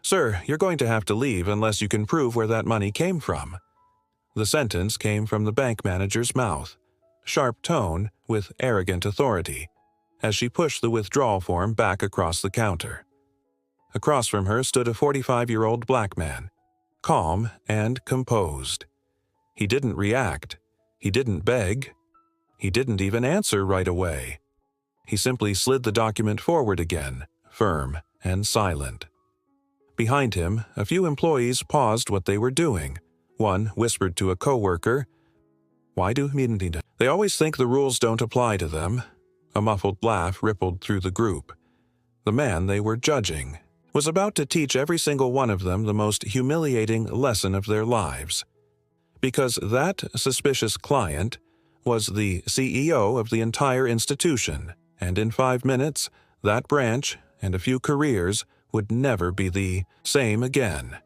"Sir, you're going to have to leave unless you can prove where that money came from." The sentence came from the bank manager's mouth, sharp tone with arrogant authority, as she pushed the withdrawal form back across the counter. Across from her stood a 45-year-old black man, calm and composed. He didn't react. He didn't beg. He didn't even answer right away. He simply slid the document forward again, firm and silent. Behind him, a few employees paused what they were doing. One whispered to a coworker, "Why do humiliated? They always think the rules don't apply to them." A muffled laugh rippled through the group. The man they were judging was about to teach every single one of them the most humiliating lesson of their lives. Because that suspicious client was the CEO of the entire institution, and in 5 minutes, that branch and a few careers would never be the same again.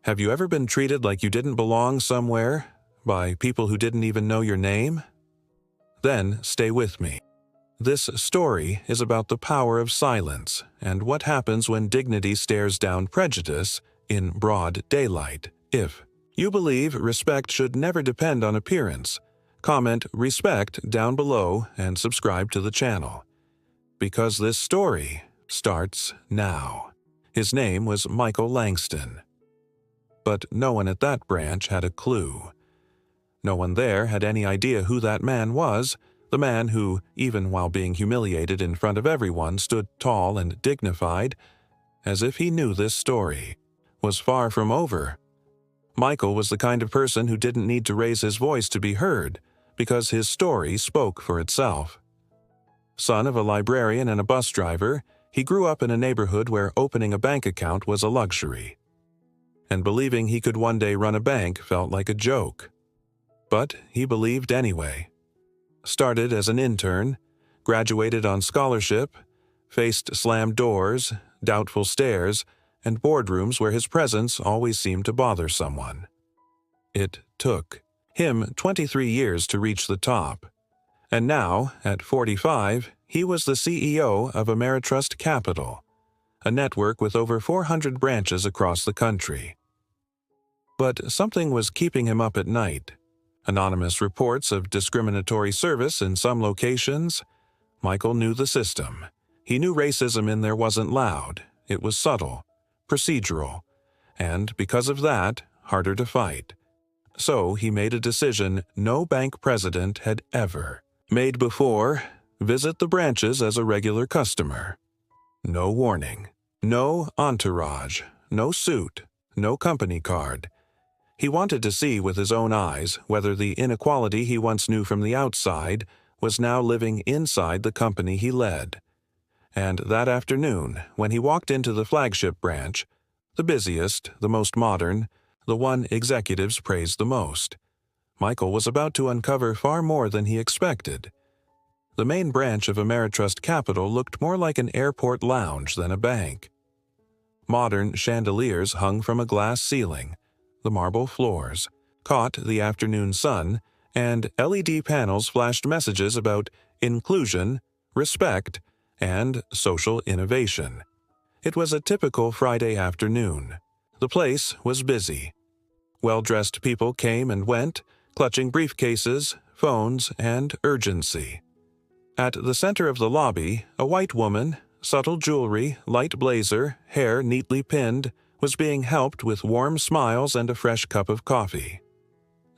Have you ever been treated like you didn't belong somewhere by people who didn't even know your name? Then stay with me. This story is about the power of silence and what happens when dignity stares down prejudice in broad daylight. If you believe respect should never depend on appearance, comment "respect" down below and subscribe to the channel. Because this story starts now. His name was Michael Langston. But no one at that branch had a clue. No one there had any idea who that man was, the man who, even while being humiliated in front of everyone, stood tall and dignified, as if he knew this story was far from over. Michael was the kind of person who didn't need to raise his voice to be heard, because his story spoke for itself. Son of a librarian and a bus driver, he grew up in a neighborhood where opening a bank account was a luxury. And believing he could one day run a bank felt like a joke. But he believed anyway. Started as an intern, graduated on scholarship, faced slammed doors, doubtful stares, and boardrooms where his presence always seemed to bother someone. It took him 23 years to reach the top. And now, at 45, he was the CEO of Ameritrust Capital, a network with over 400 branches across the country. But something was keeping him up at night. Anonymous reports of discriminatory service in some locations. Michael knew the system. He knew racism in there wasn't loud. It was subtle, procedural, and because of that, harder to fight. So he made a decision no bank president had ever made before: visit the branches as a regular customer. No warning, no entourage, no suit, no company card. He wanted to see with his own eyes whether the inequality he once knew from the outside was now living inside the company he led. And that afternoon, when he walked into the flagship branch, the busiest, the most modern, the one executives praised the most, Michael was about to uncover far more than he expected. The main branch of Ameritrust Capital looked more like an airport lounge than a bank. Modern chandeliers hung from a glass ceiling. The marble floors caught the afternoon sun, and LED panels flashed messages about inclusion, respect, and social innovation. It was a typical Friday afternoon. The place was busy. Well-dressed people came and went, clutching briefcases, phones, and urgency. At the center of the lobby, a white woman, subtle jewelry, light blazer, hair neatly pinned, was being helped with warm smiles and a fresh cup of coffee.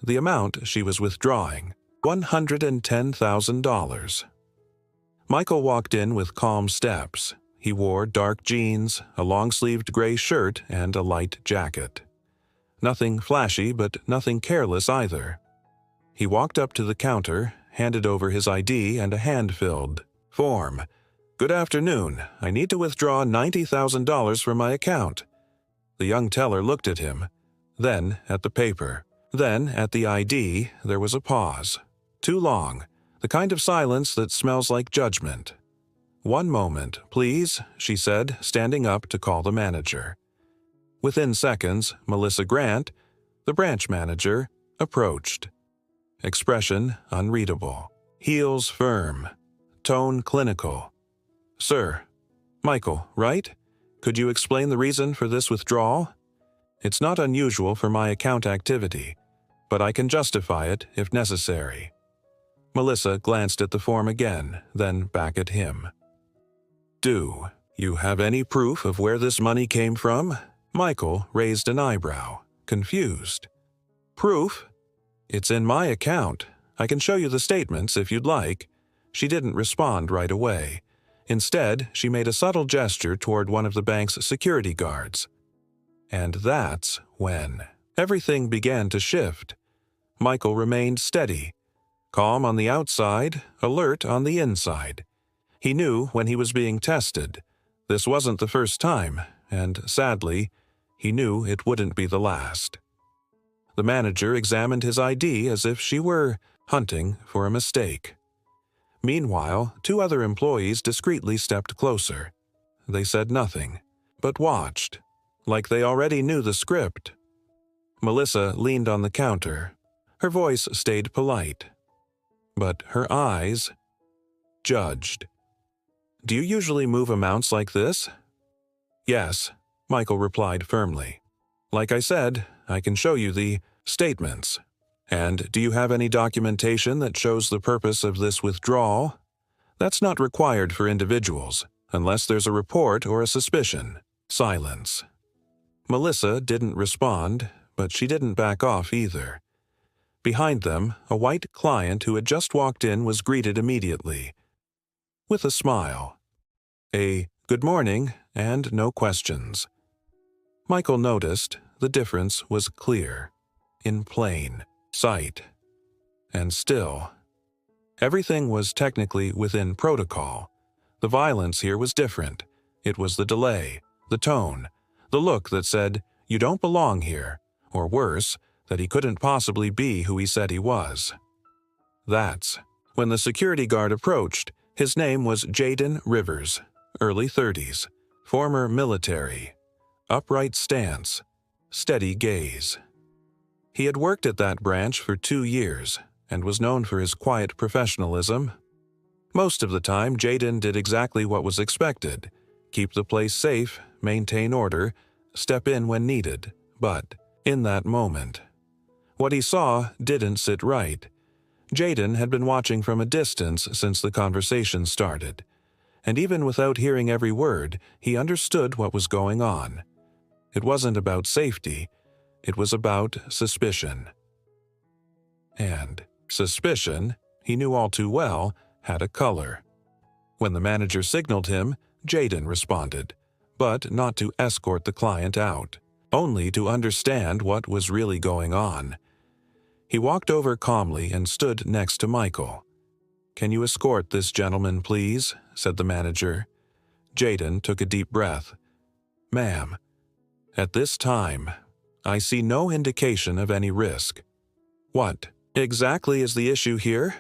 The amount she was withdrawing, $110,000. Michael walked in with calm steps. He wore dark jeans, a long-sleeved gray shirt, and a light jacket. Nothing flashy, but nothing careless either. He walked up to the counter, handed over his ID and a hand-filled form. "Good afternoon. I need to withdraw $90,000 from my account." The young teller looked at him, then at the paper. Then, at the ID, there was a pause. Too long, the kind of silence that smells like judgment. "One moment, please," she said, standing up to call the manager. Within seconds, Melissa Grant, the branch manager, approached. Expression unreadable. Heels firm. Tone clinical. "Sir, Michael, right? Could you explain the reason for this withdrawal? It's not unusual for my account activity, but I can justify it if necessary. Melissa glanced at the form again, then back at him. Do you have any proof of where this money came from? Michael raised an eyebrow, confused. Proof? It's in my account. I can show you the statements if you'd like. She didn't respond right away. Instead, she made a subtle gesture toward one of the bank's security guards. And that's when everything began to shift. Michael remained steady, calm on the outside, alert on the inside. He knew when he was being tested. This wasn't the first time, and sadly, he knew it wouldn't be the last. The manager examined his ID as if she were hunting for a mistake. Meanwhile, 2 other employees discreetly stepped closer. They said nothing, but watched, like they already knew the script. Melissa leaned on the counter. Her voice stayed polite, but her eyes judged. Do you usually move amounts like this? Yes, Michael replied firmly. Like I said, I can show you the statements. And do you have any documentation that shows the purpose of this withdrawal? That's not required for individuals, unless there's a report or a suspicion. Silence. Melissa didn't respond, but she didn't back off either. Behind them, a white client who had just walked in was greeted immediately, with a smile. A good morning and no questions. Michael noticed the difference was clear, in plain sight. And still, everything was technically within protocol. The violence here was different. It was the delay, the tone, the look that said, "You don't belong here," or worse, that he couldn't possibly be who he said he was. That's when the security guard approached. His name was Jaden Rivers, early 30s, former military, upright stance, steady gaze. He had worked at that branch for 2 years and was known for his quiet professionalism. Most of the time, Jaden did exactly what was expected: keep the place safe, maintain order, step in when needed. But in that moment, what he saw didn't sit right. Jaden had been watching from a distance since the conversation started, and even without hearing every word, he understood what was going on. It wasn't about safety, it was about suspicion. And suspicion, he knew all too well, had a color. When the manager signaled him, Jaden responded, but not to escort the client out, only to understand what was really going on. He walked over calmly and stood next to Michael. "Can you escort this gentleman, please?" said the manager. Jaden took a deep breath. "Ma'am, at this time, I see no indication of any risk." "What exactly is the issue here?"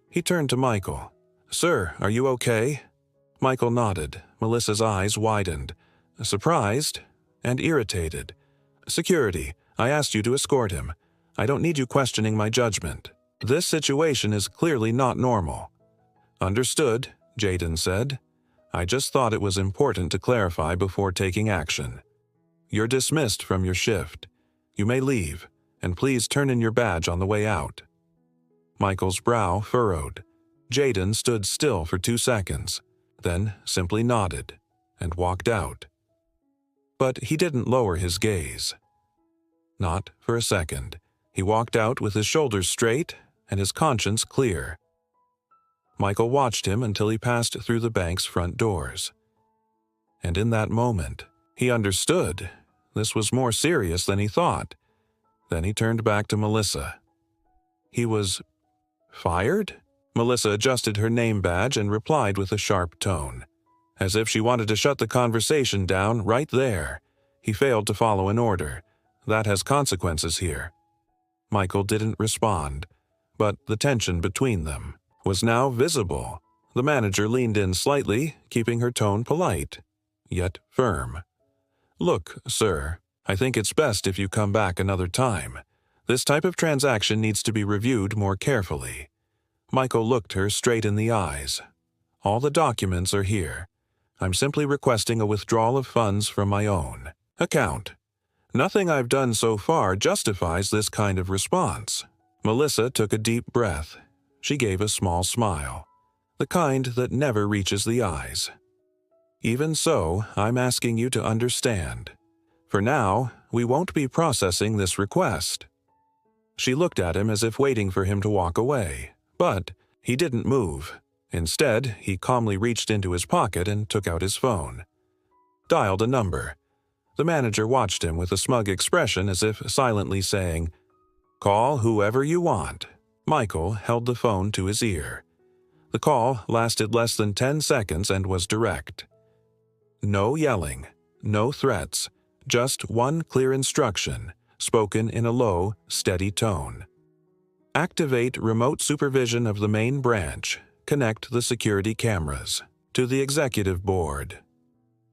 He turned to Michael. "Sir, are you okay?" Michael nodded. Melissa's eyes widened, surprised and irritated. "Security, I asked you to escort him. I don't need you questioning my judgment. This situation is clearly not normal." "Understood," Jaden said. "I just thought it was important to clarify before taking action. You're dismissed from your shift. You may leave, and please turn in your badge on the way out." Michael's brow furrowed. Jaden stood still for 2 seconds, then simply nodded and walked out. But he didn't lower his gaze. Not for a second. He walked out with his shoulders straight and his conscience clear. Michael watched him until he passed through the bank's front doors. And in that moment, he understood this was more serious than he thought. Then he turned back to Melissa. He was fired? Melissa adjusted her name badge and replied with a sharp tone, as if she wanted to shut the conversation down right there. He failed to follow an order. That has consequences here. Michael didn't respond, but the tension between them was now visible. The manager leaned in slightly, keeping her tone polite, yet firm. "Look, sir, I think it's best if you come back another time. This type of transaction needs to be reviewed more carefully." Michael looked her straight in the eyes. "All the documents are here. I'm simply requesting a withdrawal of funds from my own account. Nothing I've done so far justifies this kind of response." Melissa took a deep breath. She gave a small smile, the kind that never reaches the eyes. "Even so, I'm asking you to understand. For now, we won't be processing this request." She looked at him as if waiting for him to walk away, but he didn't move. Instead, he calmly reached into his pocket and took out his phone. Dialed a number. The manager watched him with a smug expression as if silently saying, "Call whoever you want." Michael held the phone to his ear. The call lasted less than 10 seconds and was direct. No yelling, no threats, just one clear instruction, spoken in a low, steady tone. "Activate remote supervision of the main branch. Connect the security cameras to the executive board."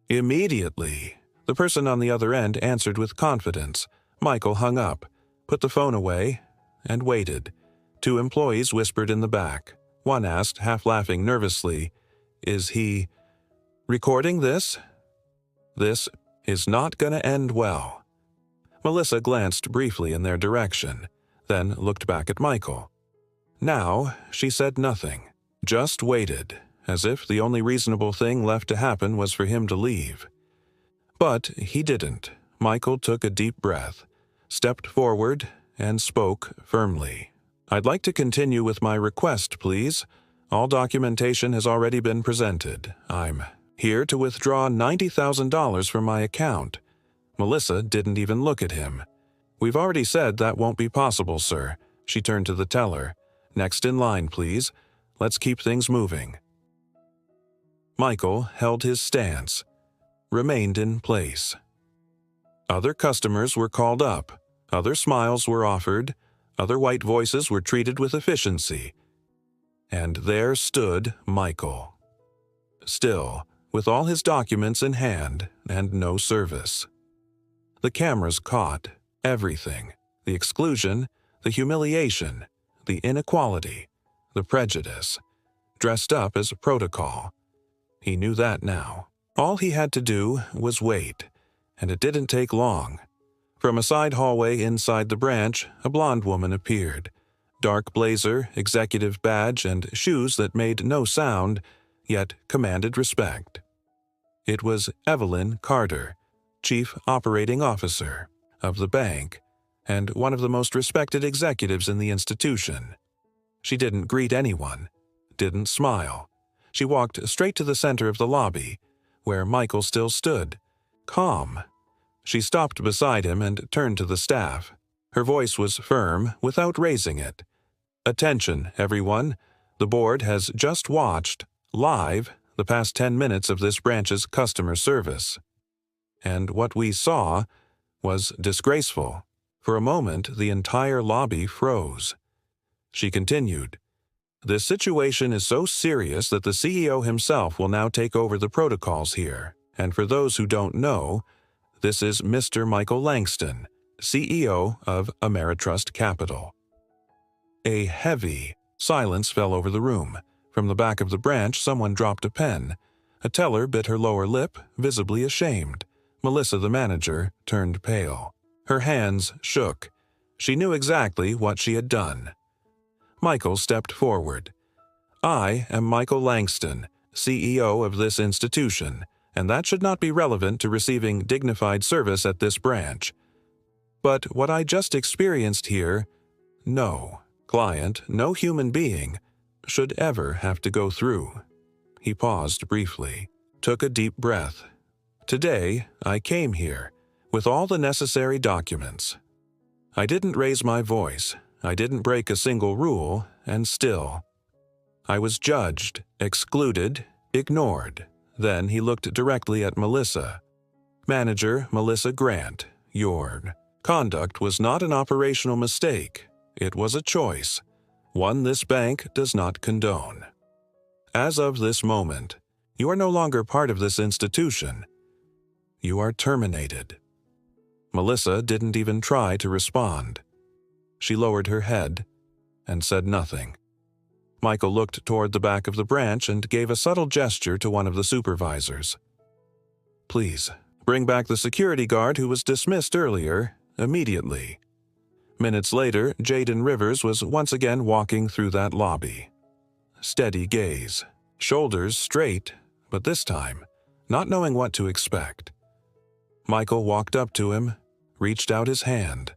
Immediately, the person on the other end answered with confidence. Michael hung up, put the phone away, and waited. 2 employees whispered in the back. One asked, half laughing nervously, "Is he recording this? This is not gonna end well." Melissa glanced briefly in their direction, then looked back at Michael. Now, she said nothing, just waited, as if the only reasonable thing left to happen was for him to leave. But he didn't. Michael took a deep breath, stepped forward, and spoke firmly. "I'd like to continue with my request, please. All documentation has already been presented. I'm here to withdraw $90,000 from my account." Melissa didn't even look at him. "We've already said that won't be possible, sir." She turned to the teller. "Next in line, please. Let's keep things moving." Michael held his stance, remained in place. Other customers were called up, other smiles were offered, other white voices were treated with efficiency. And there stood Michael, still, with all his documents in hand and no service. The cameras caught everything: the exclusion, the humiliation, the inequality, the prejudice, dressed up as a protocol. He knew that now. All he had to do was wait, and it didn't take long. From a side hallway inside the branch, a blonde woman appeared. Dark blazer, executive badge, and shoes that made no sound, yet commanded respect. It was Evelyn Carter, Chief Operating Officer of the bank, and one of the most respected executives in the institution. She didn't greet anyone, didn't smile. She walked straight to the center of the lobby, where Michael still stood, calm. She stopped beside him and turned to the staff. Her voice was firm, without raising it. "Attention, everyone. The board has just watched, live, the past 10 minutes of this branch's customer service. And what we saw was disgraceful." For a moment, the entire lobby froze. She continued, "This situation is so serious that the CEO himself will now take over the protocols here. And for those who don't know, this is Mr. Michael Langston, CEO of Ameritrust Capital." A heavy silence fell over the room. From the back of the branch, someone dropped a pen. A teller bit her lower lip, visibly ashamed. Melissa, the manager, turned pale. Her hands shook. She knew exactly what she had done. Michael stepped forward. "I am Michael Langston, CEO of this institution, and that should not be relevant to receiving dignified service at this branch. But what I just experienced here, no client, no human being, should ever have to go through." He paused briefly, took a deep breath. "Today, I came here with all the necessary documents. I didn't raise my voice, I didn't break a single rule, and still, I was judged, excluded, ignored." Then he looked directly at Melissa. "Manager Melissa Grant, your conduct was not an operational mistake. It was a choice, one this bank does not condone. As of this moment, you are no longer part of this institution. You are terminated." Melissa didn't even try to respond. She lowered her head and said nothing. Michael looked toward the back of the branch and gave a subtle gesture to one of the supervisors. "Please, bring back the security guard who was dismissed earlier, immediately." Minutes later, Jaden Rivers was once again walking through that lobby. Steady gaze, shoulders straight, but this time, not knowing what to expect. Michael walked up to him, reached out his hand,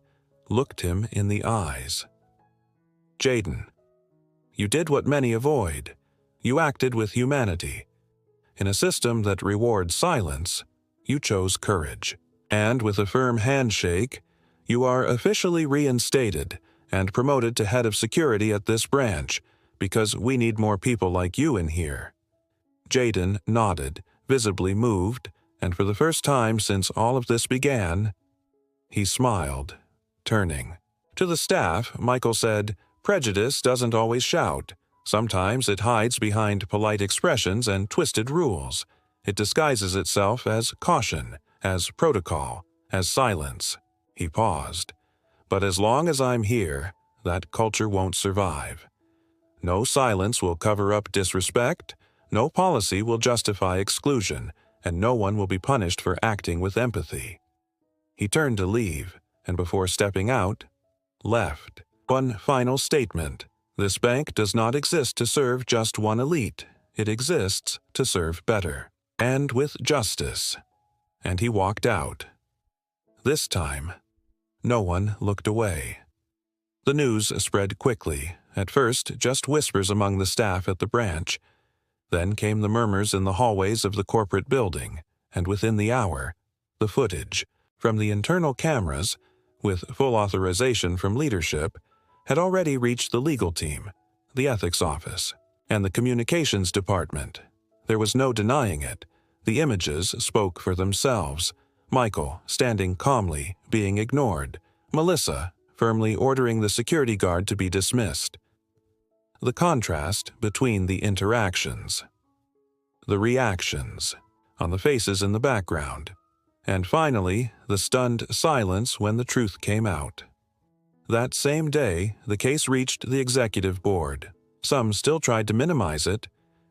looked him in the eyes. "Jaden, you did what many avoid. You acted with humanity. In a system that rewards silence, you chose courage. And with a firm handshake, you are officially reinstated and promoted to head of security at this branch because we need more people like you in here." Jaden nodded, visibly moved, and for the first time since all of this began, he smiled, turning. To the staff, Michael said, "Prejudice doesn't always shout. Sometimes it hides behind polite expressions and twisted rules. It disguises itself as caution, as protocol, as silence." He paused. "But as long as I'm here, that culture won't survive. No silence will cover up disrespect, no policy will justify exclusion, and no one will be punished for acting with empathy." He turned to leave, and before stepping out, left. One final statement. This bank does not exist to serve just one elite. It exists to serve better, and with justice. And he walked out. This time, no one looked away. The news spread quickly, at first just whispers among the staff at the branch. Then came the murmurs in the hallways of the corporate building, and within the hour, the footage from the internal cameras, with full authorization from leadership, had already reached the legal team, the ethics office, and the communications department. There was no denying it. The images spoke for themselves. Michael, standing calmly, being ignored. Melissa, firmly ordering the security guard to be dismissed. The contrast between the interactions. The reactions on the faces in the background. And finally, the stunned silence when the truth came out. That same day, the case reached the executive board. Some still tried to minimize it,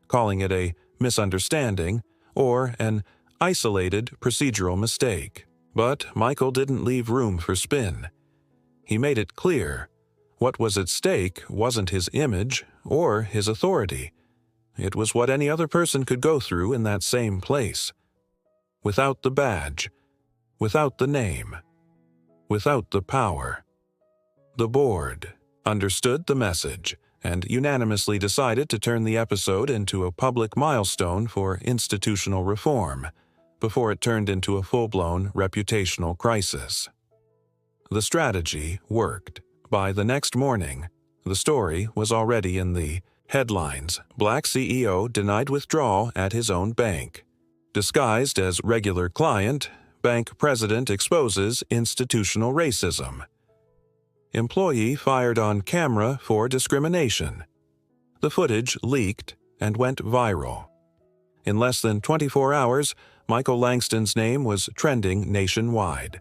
calling it a misunderstanding or an isolated procedural mistake. But Michael didn't leave room for spin. He made it clear what was at stake wasn't his image or his authority. It was what any other person could go through in that same place. Without the badge, without the name, without the power. The board understood the message and unanimously decided to turn the episode into a public milestone for institutional reform, before it turned into a full-blown reputational crisis. The strategy worked. By the next morning, the story was already in the headlines. Black CEO denied withdrawal at his own bank. Disguised as regular client, bank president exposes institutional racism. Employee fired on camera for discrimination. The footage leaked and went viral. In less than 24 hours, Michael Langston's name was trending nationwide.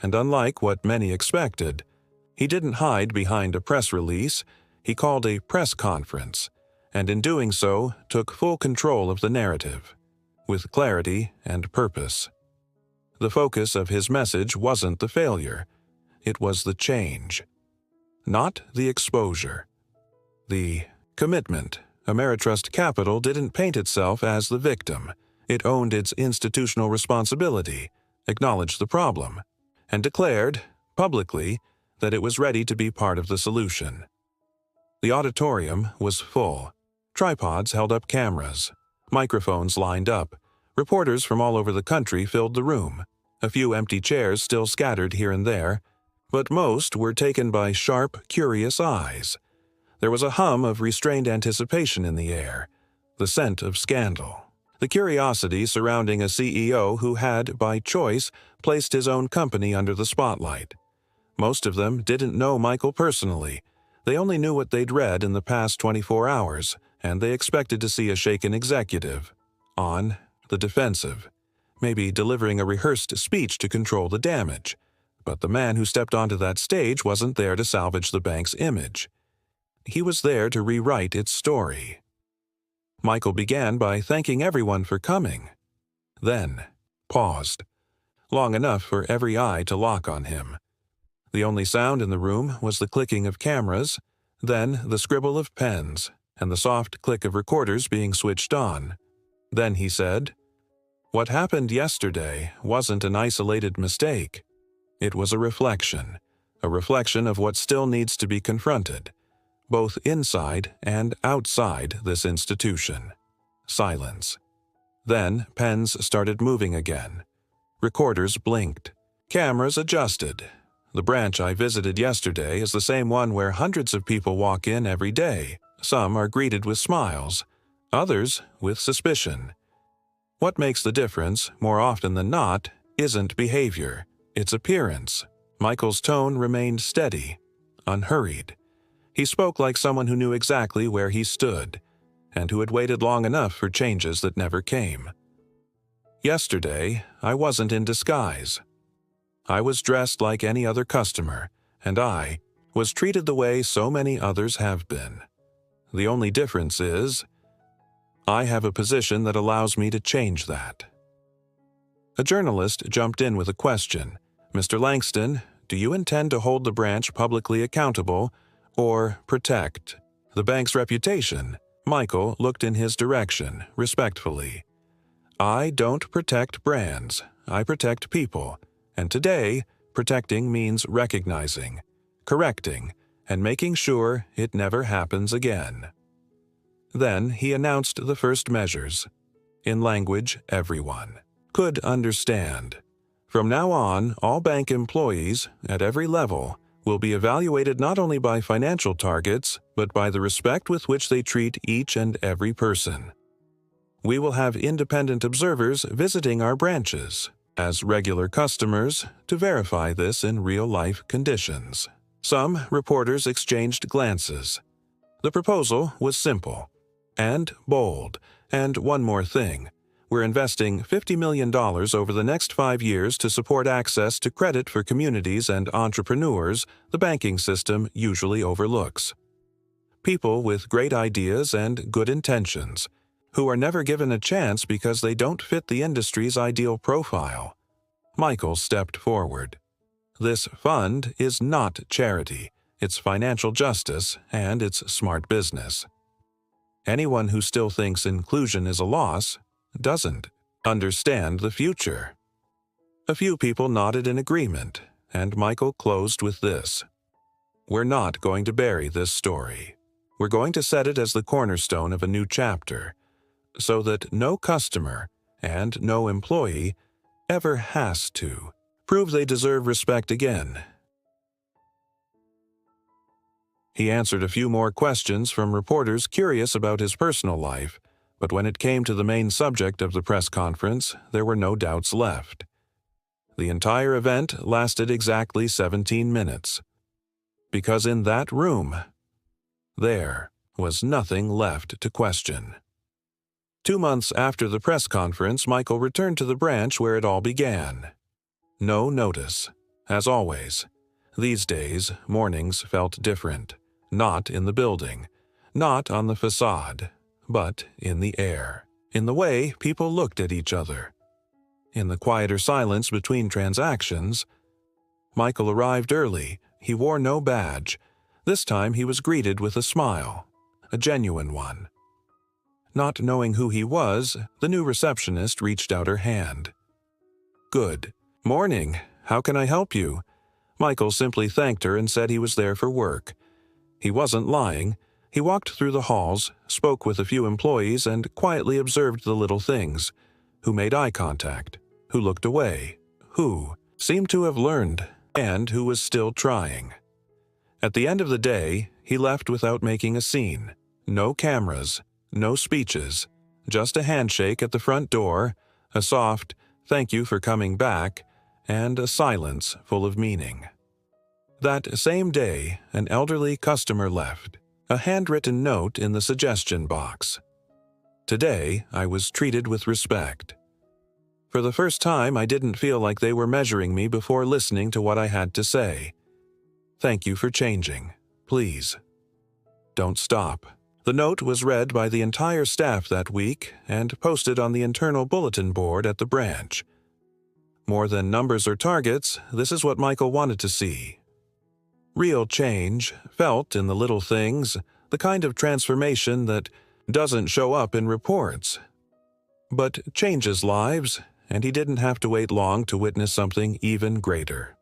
And unlike what many expected, he didn't hide behind a press release. He called a press conference, and in doing so, took full control of the narrative, with clarity and purpose. The focus of his message wasn't the failure. It was the change. Not the exposure. The commitment. Ameritrust Capital didn't paint itself as the victim. It owned its institutional responsibility, acknowledged the problem, and declared, publicly, that it was ready to be part of the solution. The auditorium was full. Tripods held up cameras. Microphones lined up. Reporters from all over the country filled the room. A few empty chairs still scattered here and there, but most were taken by sharp, curious eyes. There was a hum of restrained anticipation in the air, the scent of scandal, the curiosity surrounding a CEO who had, by choice, placed his own company under the spotlight. Most of them didn't know Michael personally. They only knew what they'd read in the past 24 hours, and they expected to see a shaken executive, on the defensive, maybe delivering a rehearsed speech to control the damage. But the man who stepped onto that stage wasn't there to salvage the bank's image. he was there to rewrite its story. Michael began by thanking everyone for coming, then paused, long enough for every eye to lock on him. The only sound in the room was the clicking of cameras, then the scribble of pens, and the soft click of recorders being switched on. Then he said, "What happened yesterday wasn't an isolated mistake. It was a reflection of what still needs to be confronted, both inside and outside this institution." Silence. Then pens started moving again. Recorders blinked. Cameras adjusted. The branch I visited yesterday is the same one where hundreds of people walk in every day. Some are greeted with smiles, others with suspicion. What makes the difference, more often than not, isn't behavior, it's appearance. Michael's tone remained steady, unhurried. He spoke like someone who knew exactly where he stood, and who had waited long enough for changes that never came. Yesterday, I wasn't in disguise. I was dressed like any other customer, and I was treated the way so many others have been. The only difference is, I have a position that allows me to change that. A journalist jumped in with a question. "Mr. Langston, do you intend to hold the branch publicly accountable or protect the bank's reputation?" Michael looked in his direction, respectfully. "I don't protect brands, I protect people, and today, protecting means recognizing, correcting, and making sure it never happens again." Then he announced the first measures, in language everyone could understand. From now on, all bank employees, at every level, will be evaluated not only by financial targets, but by the respect with which they treat each and every person. We will have independent observers visiting our branches as regular customers to verify this in real-life conditions. Some reporters exchanged glances. The proposal was simple and bold, and one more thing. We're investing $50 million over the next 5 years to support access to credit for communities and entrepreneurs the banking system usually overlooks. People with great ideas and good intentions, who are never given a chance because they don't fit the industry's ideal profile. Michael stepped forward. This fund is not charity, it's financial justice, and it's smart business. Anyone who still thinks inclusion is a loss doesn't understand the future. A few people nodded in agreement, and Michael closed with this. We're not going to bury this story. We're going to set it as the cornerstone of a new chapter, so that no customer and no employee ever has to prove they deserve respect again. He answered a few more questions from reporters curious about his personal life, but when it came to the main subject of the press conference, there were no doubts left. The entire event lasted exactly 17 minutes, because in that room, there was nothing left to question. 2 months after the press conference, Michael returned to the branch where it all began. No notice, as always. These days, mornings felt different. Not in the building, not on the facade, but in the air, in the way people looked at each other. In the quieter silence between transactions, Michael arrived early. He wore no badge. This time he was greeted with a smile, a genuine one. Not knowing who he was, the new receptionist reached out her hand. "Good morning. How can I help you?" Michael simply thanked her and said he was there for work. He wasn't lying. He walked through the halls, spoke with a few employees, and quietly observed the little things. Who made eye contact, who looked away, who seemed to have learned, and who was still trying. At the end of the day, he left without making a scene. No cameras, no speeches, just a handshake at the front door, a soft "thank you for coming back," and a silence full of meaning. That same day, an elderly customer left, a handwritten note in the suggestion box. Today, I was treated with respect. For the first time, I didn't feel like they were measuring me before listening to what I had to say. Thank you for changing. Please, don't stop." The note was read by the entire staff that week and posted on the internal bulletin board at the branch. More than numbers or targets, this is what Michael wanted to see. Real change, felt in the little things, the kind of transformation that doesn't show up in reports, but changes lives, and he didn't have to wait long to witness something even greater.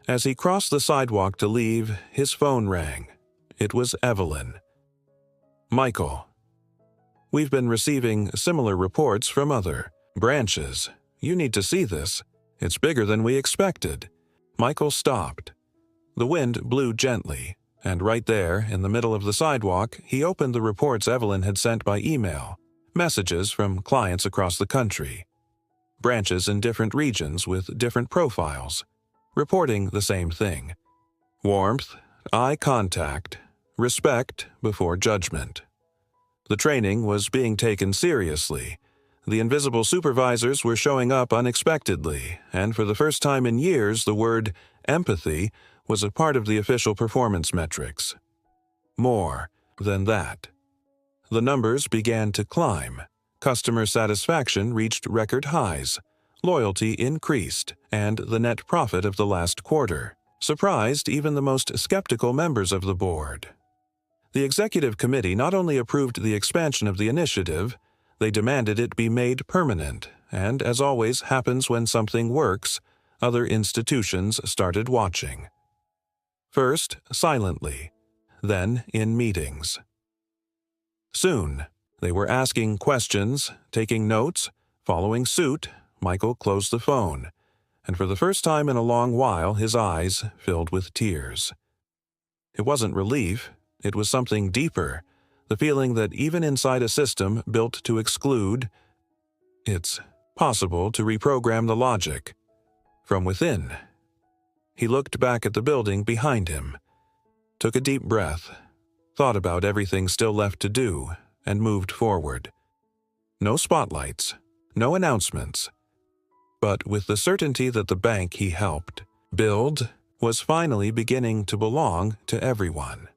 As he crossed the sidewalk to leave, his phone rang. It was Evelyn. "Michael, we've been receiving similar reports from other branches. You need to see this. It's bigger than we expected." Michael stopped. The wind blew gently, and right there, in the middle of the sidewalk, he opened the reports Evelyn had sent by email, messages from clients across the country, branches in different regions with different profiles, reporting the same thing: warmth, eye contact, respect before judgment. The training was being taken seriously. The invisible supervisors were showing up unexpectedly, and for the first time in years, the word empathy was a part of the official performance metrics. More than that. The numbers began to climb. Customer satisfaction reached record highs. Loyalty increased, and the net profit of the last quarter surprised even the most skeptical members of the board. The executive committee not only approved the expansion of the initiative, they demanded it be made permanent, and as always happens when something works, other institutions started watching. First, silently, then in meetings. Soon, they were asking questions, taking notes, following suit. Michael closed the phone, and for the first time in a long while his eyes filled with tears. It wasn't relief, it was something deeper, the feeling that even inside a system built to exclude, it's possible to reprogram the logic from within. He looked back at the building behind him, took a deep breath, thought about everything still left to do, and moved forward. No spotlights, no announcements, but with the certainty that the bank he helped build was finally beginning to belong to everyone.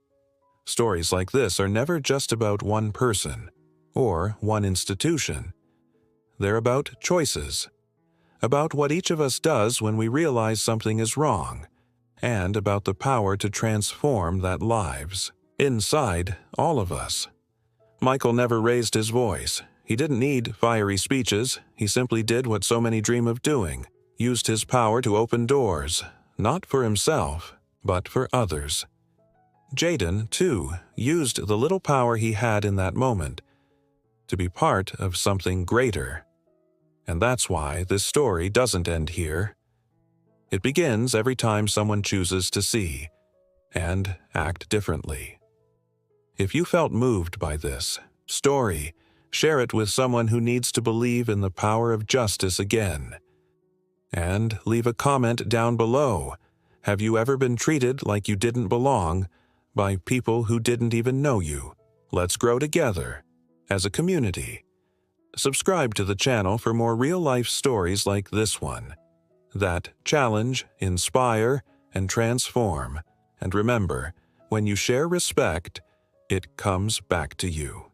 Stories like this are never just about one person or one institution. They're about choices, about what each of us does when we realize something is wrong, and about the power to transform that lives inside all of us. Michael never raised his voice. He didn't need fiery speeches. He simply did what so many dream of doing, used his power to open doors, not for himself, but for others. Jaden, too, used the little power he had in that moment to be part of something greater. And that's why this story doesn't end here. It begins every time someone chooses to see and act differently. If you felt moved by this story, share it with someone who needs to believe in the power of justice again. And leave a comment down below. Have you ever been treated like you didn't belong by people who didn't even know you? Let's grow together as a community. Subscribe to the channel for more real-life stories like this one that challenge, inspire, and transform. And remember, when you share respect, it comes back to you.